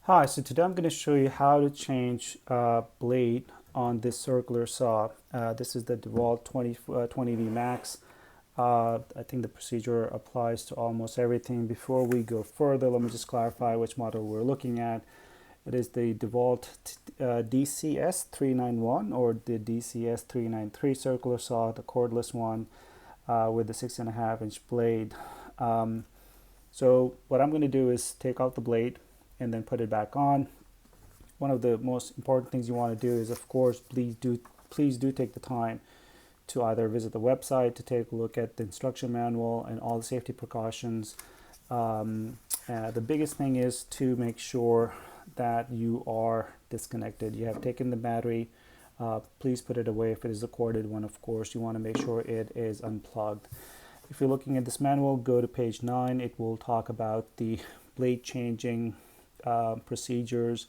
Hi, so today I'm going to show you how to change blade on this circular saw. This is the DeWalt 20V Max. I think the procedure applies to almost everything. Before we go further, let me just clarify which model we're looking at. It is the DeWalt DCS 391 or the DCS 393 circular saw, the cordless one with the 6.5-inch blade. So what I'm going to do is take out the blade and then put it back on. One of the most important things you want to do is, of course, please do take the time to either visit the website to take a look at the instruction manual and all the safety precautions. The biggest thing is to make sure that you are disconnected. You have taken the battery. Please put it away. If it is a corded one, of course, you want to make sure it is unplugged. If you're looking at this manual, go to page 9. It will talk about the blade changing procedures,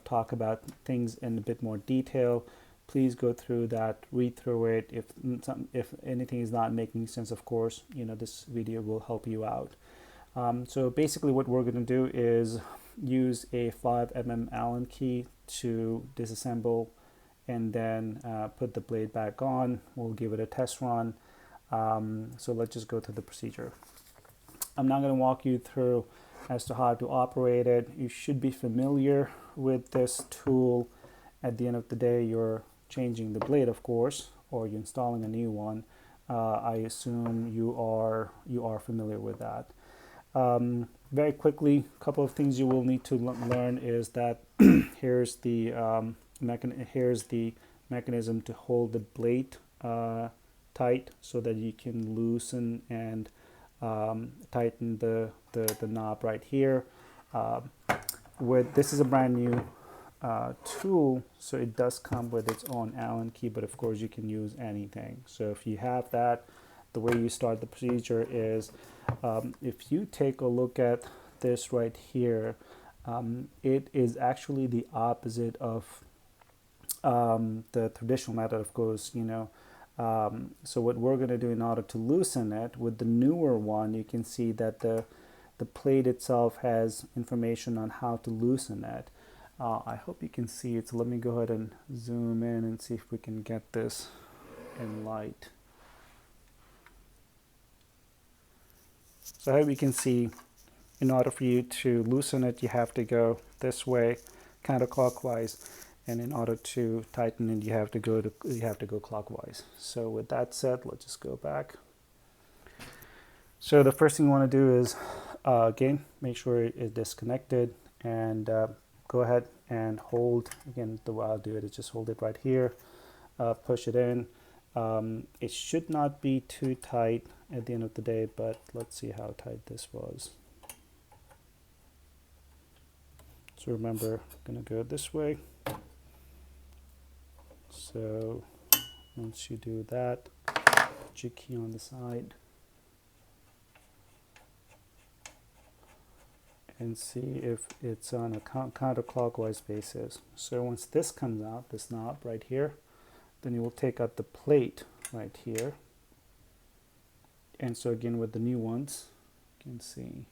talk about things in a bit more detail. Please go through that, read through it. If anything is not making sense, of course, this video will help you out. So basically what we're going to do is use a 5mm Allen key to disassemble and then put the blade back on. We'll give it a test run. So let's just go through the procedure. I'm not going to walk you through as to how to operate it. You should be familiar with this tool. At the end of the day, you're changing the blade, of course, or you're installing a new one. I assume you are familiar with that. Very quickly, a couple of things you will need to learn is that here's the mechanism to hold the blade tight so that you can loosen and tighten the knob right here. This is a brand new tool, so it does come with its own Allen key, but of course you can use anything. So if you have that, the way you start the procedure is if you take a look at this right here, it is actually the opposite of the traditional method, of course. So what we're going to do in order to loosen it, with the newer one, you can see that the plate itself has information on how to loosen it. I hope you can see it, so let me go ahead and zoom in and see if we can get this in light. So I hope you can see, in order for you to loosen it, you have to go this way, counterclockwise, and in order to tighten it, you have to go clockwise. So with that said, let's just go back. So the first thing you want to do is, again, make sure it is disconnected, and go ahead and hold. Again, the way I'll do it is just hold it right here, push it in. It should not be too tight at the end of the day, but let's see how tight this was. So remember, I'm going to go this way. So once you do that, put your key on the side and see if it's on a counterclockwise basis. So once this comes out, this knob right here, then you will take out the plate right here. And so again, with the new ones, you can see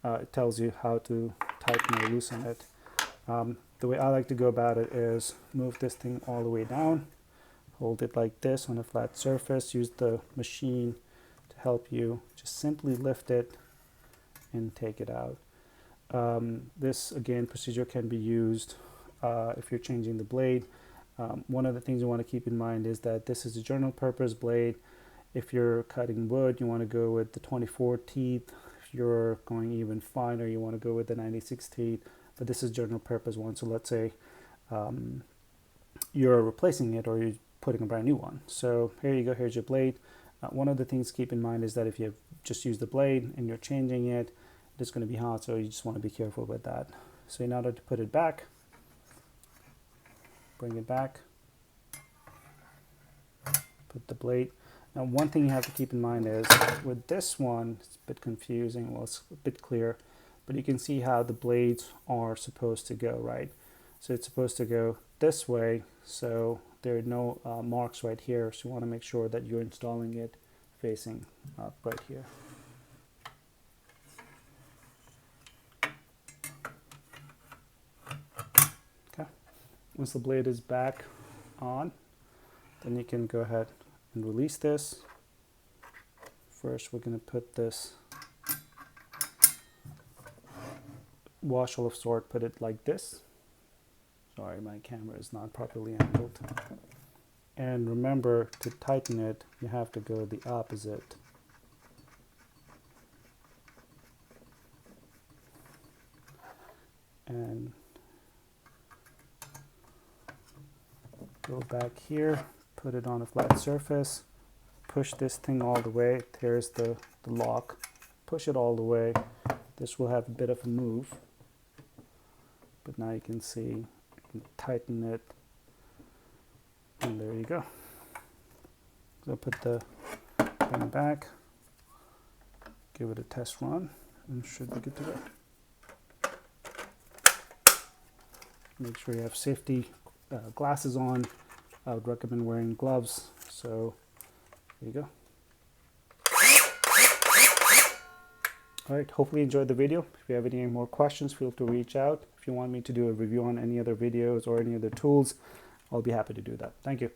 it tells you how to tighten or loosen it. The way I like to go about it is move this thing all the way down, hold it like this on a flat surface, use the machine to help you. Just simply lift it and take it out. This, again, procedure can be used if you're changing the blade. One of the things you want to keep in mind is that this is a general purpose blade. If you're cutting wood, you want to go with the 24 teeth. If you're going even finer, you want to go with the 96 teeth. But this is general purpose one. So let's say you're replacing it or you're putting a brand new one. So here you go, here's your blade. One of the things to keep in mind is that if you just use the blade and you're changing it, it's going to be hot, so you just want to be careful with that. So in order to put it back, bring it back, put the blade. Now one thing you have to keep in mind is with this one, it's a bit confusing, well, it's a bit clear, but you can see how the blades are supposed to go, right? So it's supposed to go this way, so there are no marks right here, so you want to make sure that you're installing it facing up right here. Once the blade is back on, then you can go ahead and release this. First, we're going to put this washel of sort, put it like this. Sorry, my camera is not properly angled. And remember, to tighten it, you have to go the opposite. And go back here, put it on a flat surface, push this thing all the way. There's the lock. Push it all the way. This will have a bit of a move. But now you can see, you can tighten it. And there you go. So put the thing back, give it a test run, and it should be good to go. Make sure you have safety glasses on. I would recommend wearing gloves. So there you go. All right, hopefully you enjoyed the video. If you have any more questions, feel free to reach out. If you want me to do a review on any other videos or any other tools, I'll be happy to do that. Thank you.